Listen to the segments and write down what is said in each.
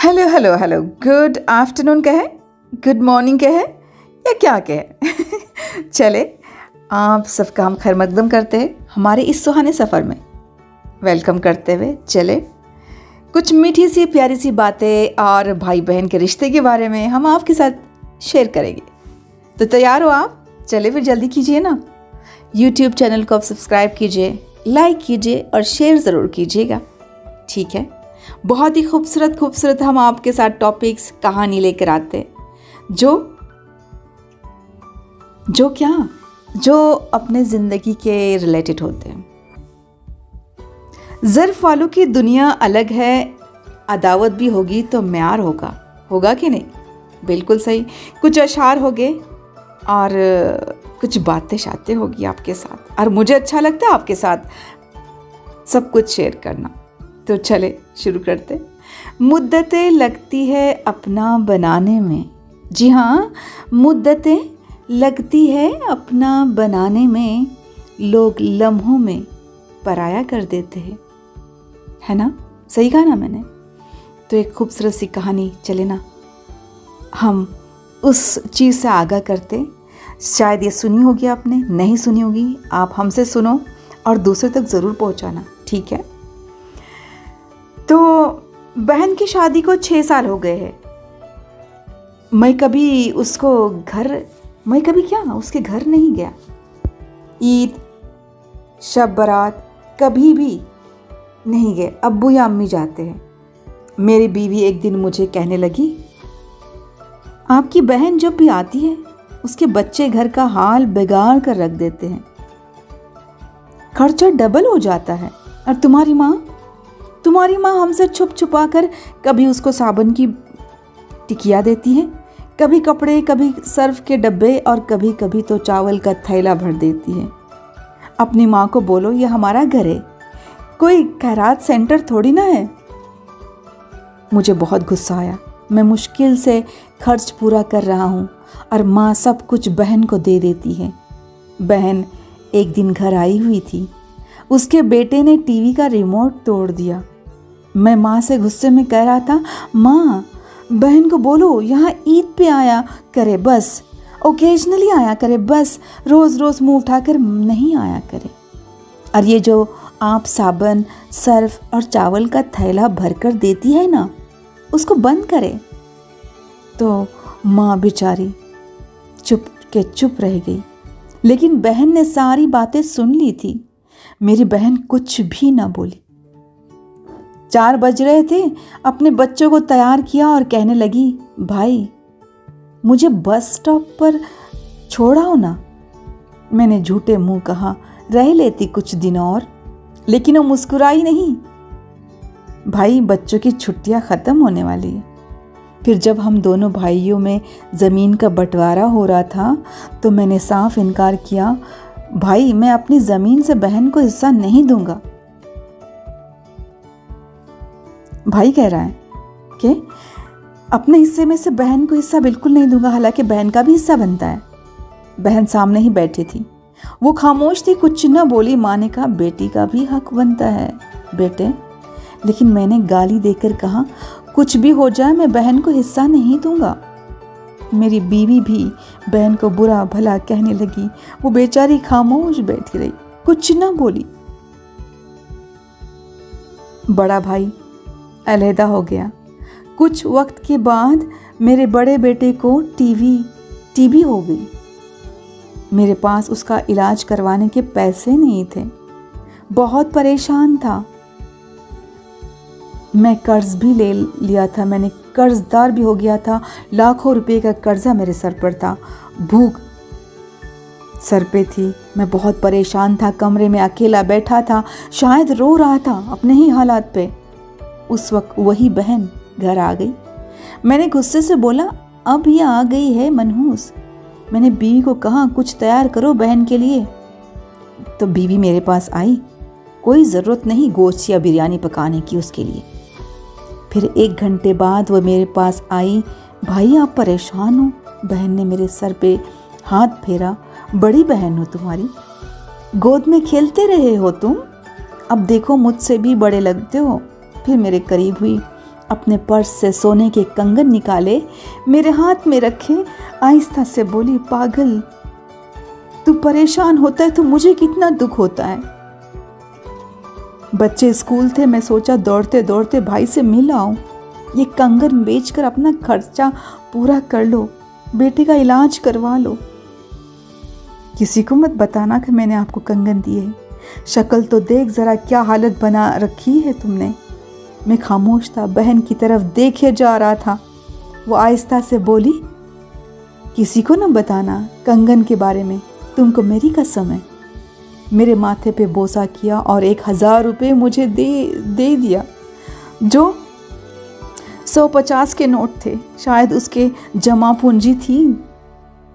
Hello hello hello, good afternoon कहे, good morning कहे या क्या कहे चले, आप सबका हम खैर मकदम करते हैं हमारे इस सुहाने सफ़र में। वेलकम करते हुए चले कुछ मीठी सी प्यारी सी बातें और भाई बहन के रिश्ते के बारे में हम आपके साथ शेयर करेंगे। तो तैयार हो आप? चले फिर जल्दी कीजिए ना, YouTube चैनल को आप सब्सक्राइब कीजिए, लाइक कीजिए और शेयर ज़रूर कीजिएगा। ठीक है, बहुत ही खूबसूरत हम आपके साथ टॉपिक्स कहानी लेकर आते हैं जो अपने ज़िंदगी के रिलेटेड होते हैं। ज़र्फ़ वालों की दुनिया अलग है, अदावत भी होगी तो म्यार होगा कि नहीं? बिल्कुल सही। कुछ अशार होंगे और कुछ बातें शातें होगी आपके साथ, और मुझे अच्छा लगता है आपके साथ सब कुछ शेयर करना। तो चले शुरू करते। मुद्दतें लगती है अपना बनाने में, जी हाँ, मुद्दतें लगती है अपना बनाने में, लोग लम्हों में पराया कर देते हैं, है ना? सही कहा ना मैंने? तो एक खूबसूरत सी कहानी चले ना, हम उस चीज़ से आगाह करते। शायद ये सुनी होगी आपने, नहीं सुनी होगी, आप हमसे सुनो और दूसरे तक ज़रूर पहुंचाना, ठीक है? तो बहन की शादी को 6 साल हो गए हैं। मैं कभी उसके घर नहीं गया। ईद, शब बारात कभी भी नहीं गए। अब्बू या अम्मी जाते हैं। मेरी बीवी एक दिन मुझे कहने लगी, आपकी बहन जब भी आती है उसके बच्चे घर का हाल बिगाड़ कर रख देते हैं, खर्चा डबल हो जाता है। और तुम्हारी माँ हमसे छुप छुपा कर कभी उसको साबुन की टिकिया देती है, कभी कपड़े, कभी सर्फ के डब्बे और कभी कभी तो चावल का थैला भर देती है। अपनी माँ को बोलो ये हमारा घर है, कोई खैरात सेंटर थोड़ी ना है। मुझे बहुत गुस्सा आया। मैं मुश्किल से खर्च पूरा कर रहा हूँ और माँ सब कुछ बहन को दे देती है। बहन एक दिन घर आई हुई थी, उसके बेटे ने टीवी का रिमोट तोड़ दिया। मैं माँ से गुस्से में कह रहा था, माँ बहन को बोलो यहाँ ईद पे आया करे, बस ओकेजनली आया करे, बस रोज़ रोज़ मुँह उठाकर नहीं आया करे। और ये जो आप साबुन, सर्फ और चावल का थैला भरकर देती है ना, उसको बंद करे। तो माँ बेचारी चुप रह गई, लेकिन बहन ने सारी बातें सुन ली थी। मेरी बहन कुछ भी ना बोली। 4 बज रहे थे, अपने बच्चों को तैयार किया और कहने लगी, भाई मुझे बस स्टॉप पर छोड़ाओ ना। मैंने झूठे मुंह कहा, रह लेती कुछ दिन और, लेकिन वो मुस्कुराई नहीं। भाई बच्चों की छुट्टियां ख़त्म होने वाली है। फिर जब हम दोनों भाइयों में ज़मीन का बंटवारा हो रहा था तो मैंने साफ इनकार किया, भाई मैं अपनी ज़मीन से बहन को हिस्सा नहीं दूंगा। भाई कह रहा है कि अपने हिस्से में से बहन को हिस्सा बिल्कुल नहीं दूंगा, हालांकि बहन का भी हिस्सा बनता है। बहन सामने ही बैठी थी, वो खामोश थी, कुछ न बोली। माँ ने कहा, बेटी का भी हक बनता है बेटे। लेकिन मैंने गाली देकर कहा, कुछ भी हो जाए मैं बहन को हिस्सा नहीं दूंगा। मेरी बीवी भी बहन को बुरा भला कहने लगी। वो बेचारी खामोश बैठी रही, कुछ न बोली। बड़ा भाई अलहदा हो गया। कुछ वक्त के बाद मेरे बड़े बेटे को टीबी हो गई। मेरे पास उसका इलाज करवाने के पैसे नहीं थे, बहुत परेशान था। मैं कर्ज भी ले लिया था, मैंने कर्जदार भी हो गया था। लाखों रुपए का कर्जा मेरे सर पर था। भूख सर पे थी। मैं बहुत परेशान था, कमरे में अकेला बैठा था, शायद रो रहा था अपने ही हालात पे। उस वक्त वही बहन घर आ गई। मैंने गुस्से से बोला, अब ये आ गई है मनहूस। मैंने बीवी को कहा, कुछ तैयार करो बहन के लिए। तो बीवी मेरे पास आई, कोई ज़रूरत नहीं गोश्त या बिरयानी पकाने की उसके लिए। फिर 1 घंटे बाद वो मेरे पास आई, भाई आप परेशान हो? बहन ने मेरे सर पे हाथ फेरा, बड़ी बहन हो तुम्हारी, गोद में खेलते रहे हो तुम, अब देखो मुझसे भी बड़े लगते हो। फिर मेरे करीब हुई अपने पर्स से सोने के कंगन निकाले, मेरे हाथ में रखे, आहिस्ता से बोली, पागल, तू परेशान होता है तो मुझे कितना दुख होता है। बच्चे स्कूल थे, मैं सोचा दौड़ते दौड़ते भाई से मिल आऊं। ये कंगन बेचकर अपना खर्चा पूरा कर लो, बेटे का इलाज करवा लो। किसी को मत बताना कि मैंने आपको कंगन दिए। शक्ल तो देख जरा, क्या हालत बना रखी है तुमने। मैं खामोश था, बहन की तरफ देखे जा रहा था। वो आहिस्ता से बोली, किसी को न बताना कंगन के बारे में, तुमको मेरी कसम है। मेरे माथे पे बोसा किया और 1000 रुपये मुझे दे दिया, जो 150 के नोट थे, शायद उसके जमा पूंजी थी।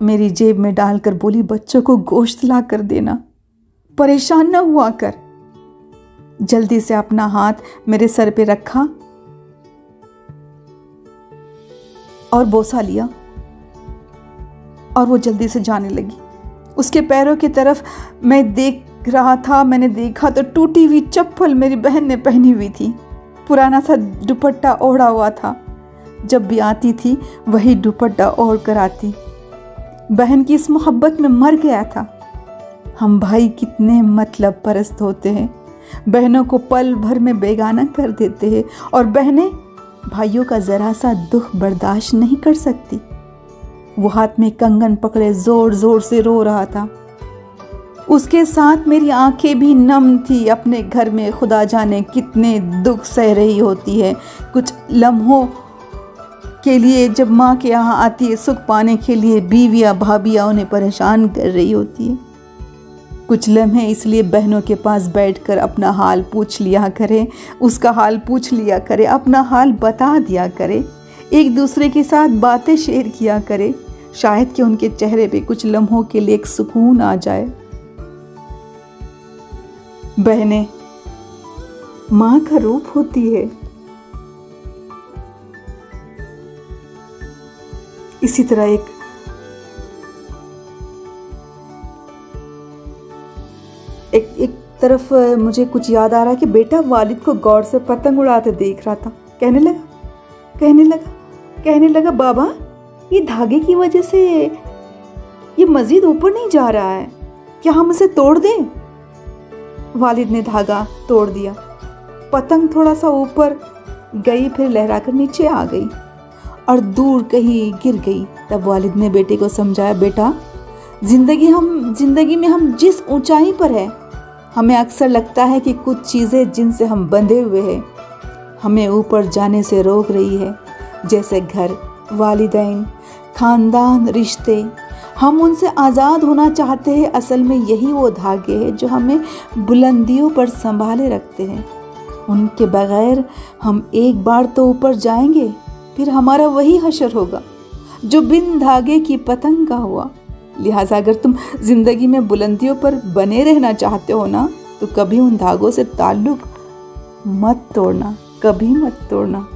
मेरी जेब में डालकर बोली, बच्चों को गोश्त ला कर देना, परेशान न हुआ कर। जल्दी से अपना हाथ मेरे सर पे रखा और बोसा लिया और वो जल्दी से जाने लगी। उसके पैरों की तरफ मैं देख रहा था। मैंने देखा तो टूटी हुई चप्पल मेरी बहन ने पहनी हुई थी। पुराना सा दुपट्टा ओढ़ा हुआ था। जब भी आती थी वही दुपट्टा ओढ़ कर आती। बहन की इस मोहब्बत में मर गया था। हम भाई कितने मतलब परस्त होते हैं, बहनों को पल भर में बेगाना कर देते हैं और बहनें भाइयों का ज़रा सा दुख बर्दाश्त नहीं कर सकती। वो हाथ में कंगन पकड़े ज़ोर ज़ोर से रो रहा था। उसके साथ मेरी आंखें भी नम थी। अपने घर में खुदा जाने कितने दुख सह रही होती है। कुछ लम्हों के लिए जब माँ के यहाँ आती है सुख पाने के लिए, बीवियाँ भाभियाँ उन्हें परेशान कर रही होती है। कुछ लम्हे इसलिए बहनों के पास बैठकर अपना हाल पूछ लिया करे, उसका हाल पूछ लिया करे, अपना हाल बता दिया करे, एक दूसरे के साथ बातें शेयर किया करे। शायद कि उनके चेहरे पे कुछ लम्हों के लिए एक सुकून आ जाए। बहनें माँ का रूप होती है। इसी तरह एक तरफ मुझे कुछ याद आ रहा है कि बेटा वालिद को गौर से पतंग उड़ाते देख रहा था। कहने लगा बाबा, ये धागे की वजह से ये मजीद ऊपर नहीं जा रहा है, क्या हम इसे तोड़ दें? वालिद ने धागा तोड़ दिया। पतंग थोड़ा सा ऊपर गई, फिर लहराकर नीचे आ गई और दूर कहीं गिर गई। तब वालिद ने बेटे को समझाया, बेटा, जिंदगी में हम जिस ऊंचाई पर है, हमें अक्सर लगता है कि कुछ चीज़ें जिनसे हम बंधे हुए हैं हमें ऊपर जाने से रोक रही है, जैसे घर, वालिदैन, खानदान, रिश्ते। हम उनसे आज़ाद होना चाहते हैं। असल में यही वो धागे हैं जो हमें बुलंदियों पर संभाले रखते हैं। उनके बगैर हम एक बार तो ऊपर जाएंगे, फिर हमारा वही हशर होगा जो बिन धागे की पतंग का हुआ। लिहाजा अगर तुम जिंदगी में बुलंदियों पर बने रहना चाहते हो ना, तो कभी उन धागों से ताल्लुक मत तोड़ना, कभी मत तोड़ना।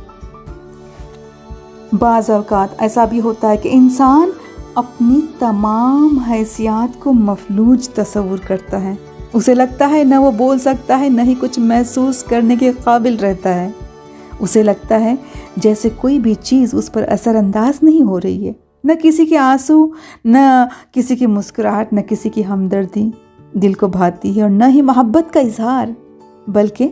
बाज़ औक़ात ऐसा भी होता है कि इंसान अपनी तमाम हैसियत को मफलूज तस्वुर करता है। उसे लगता है न वो बोल सकता है, न ही कुछ महसूस करने के काबिल रहता है। उसे लगता है जैसे कोई भी चीज़ उस पर असरअंदाज नहीं हो रही है। न किसी के आंसू, न किसी की मुस्कुराहट, न किसी की हमदर्दी दिल को भाती है, और न ही मोहब्बत का इजहार। बल्कि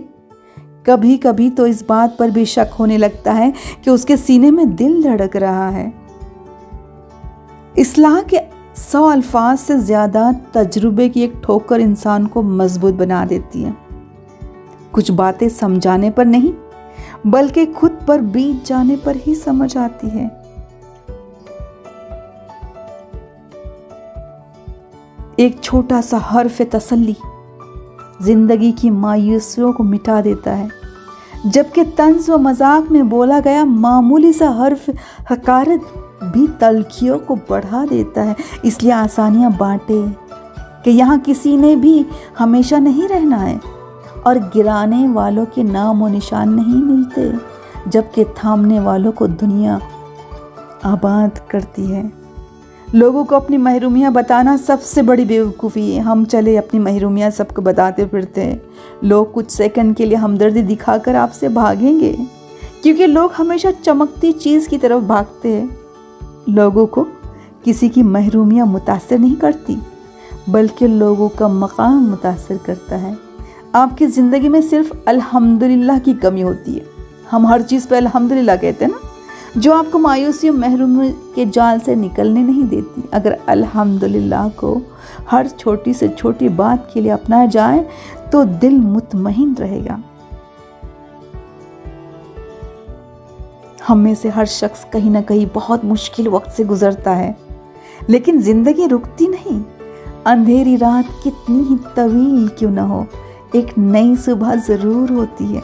कभी कभी तो इस बात पर भी शक होने लगता है कि उसके सीने में दिल धड़क रहा है। इस्लाह के 100 अल्फाज से ज़्यादा तजुर्बे की एक ठोकर इंसान को मजबूत बना देती है। कुछ बातें समझाने पर नहीं, बल्कि खुद पर बीत जाने पर ही समझ आती है। एक छोटा सा हर्फ तसल्ली जिंदगी की मायूसियों को मिटा देता है, जबकि तंज व मजाक में बोला गया मामूली सा हर्फ हकारत भी तलखियों को बढ़ा देता है। इसलिए आसानियां बांटे कि यहाँ किसी ने भी हमेशा नहीं रहना है, और गिराने वालों के नाम व निशान नहीं मिलते, जबकि थामने वालों को दुनिया आबाद करती है। लोगों को अपनी महरूमियाँ बताना सबसे बड़ी बेवकूफ़ी है। हम चले अपनी महरूमियाँ सबको बताते फिरते हैं। लोग कुछ सेकंड के लिए हमदर्दी दिखाकर आपसे भागेंगे, क्योंकि लोग हमेशा चमकती चीज़ की तरफ भागते हैं। लोगों को किसी की महरूमियाँ मुतासिर नहीं करती, बल्कि लोगों का मकाम मुतासिर करता है। आपकी ज़िंदगी में सिर्फ अल्हम्दुलिल्लाह की कमी होती है। हम हर चीज़ पे अल्हम्दुलिल्लाह कहते हैं ना, जो आपको मायूसी और महरूमी के जाल से निकलने नहीं देती। अगर अल्हम्दुलिल्लाह को हर छोटी से छोटी बात के लिए अपनाया जाए तो दिल मुतमईन रहेगा। हम में से हर शख्स कहीं ना कहीं बहुत मुश्किल वक्त से गुजरता है, लेकिन ज़िंदगी रुकती नहीं। अंधेरी रात कितनी ही तवील क्यों ना हो, एक नई सुबह ज़रूर होती है।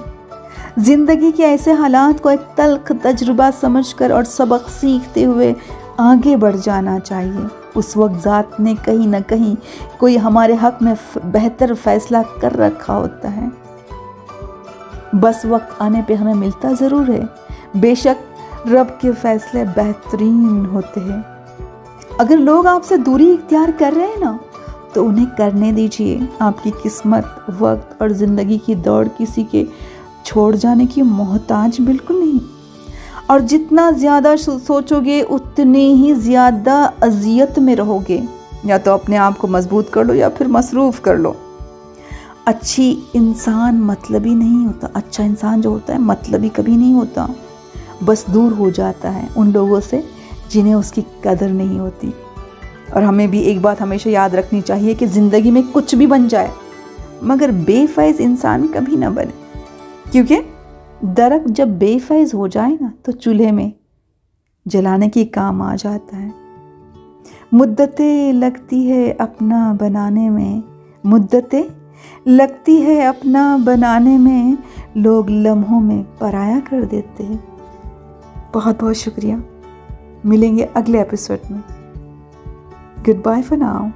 ज़िंदगी के ऐसे हालात को एक तल्ख तजुर्बा समझकर और सबक सीखते हुए आगे बढ़ जाना चाहिए। उस वक्त ज़ात ने कहीं ना कहीं कोई हमारे हक़ में बेहतर फ़ैसला कर रखा होता है। बस वक्त आने पे हमें मिलता ज़रूर है। बेशक रब के फ़ैसले बेहतरीन होते हैं। अगर लोग आपसे दूरी इख्तियार कर रहे हैं ना, तो उन्हें करने दीजिए। आपकी किस्मत, वक्त और ज़िंदगी की दौड़ किसी के छोड़ जाने की मोहताज बिल्कुल नहीं। और जितना ज़्यादा सोचोगे उतनी ही ज़्यादा अजियत में रहोगे। या तो अपने आप को मजबूत कर लो या फिर मसरूफ़ कर लो। अच्छी इंसान मतलबी नहीं होता। अच्छा इंसान जो होता है मतलबी कभी नहीं होता, बस दूर हो जाता है उन लोगों से जिन्हें उसकी कदर नहीं होती। और हमें भी एक बात हमेशा याद रखनी चाहिए कि ज़िंदगी में कुछ भी बन जाए, मगर बेफैज़ इंसान कभी ना बने। क्योंकि दरख्त जब बेफैज़ हो जाए ना, तो चूल्हे में जलाने के काम आ जाता है। मुद्दतें लगती है अपना बनाने में, मुद्दतें लगती है अपना बनाने में, लोग लम्हों में पराया कर देते हैं। बहुत बहुत शुक्रिया। मिलेंगे अगले एपिसोड में। Goodbye for now.